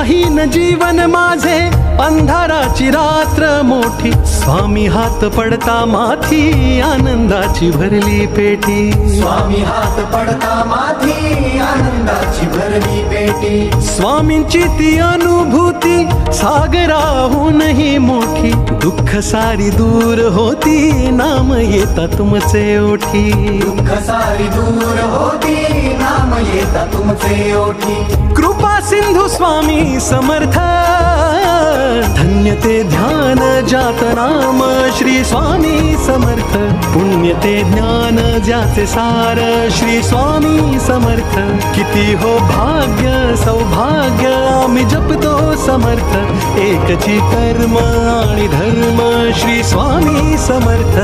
दिशाहीन जीवन माझे अंधाराची रात्र मोठी स्वामी हात पडता माथी आनंदाची भरली पेटी स्वामी हात पडता माथी आनंदाची भरली पेटी स्वामींची ती अनुभूती सागराहूनही मोठी दुःख सारी दूर होती नाम येता तुमचे ओठी दुःख सारी दूर होती नाम येता तुमचे ओठी कृपा सिंधू स्वामी समर्थ धन्य ते ध्यान जात नाम श्री स्वामी समर्थ पुण्य ते ज्ञान ज्याचे सार श्री स्वामी समर्थ किती हो भाग्य सौभाग्य आम्ही जपतो समर्थ एकची कर्म आणि धर्म श्री स्वामी समर्थ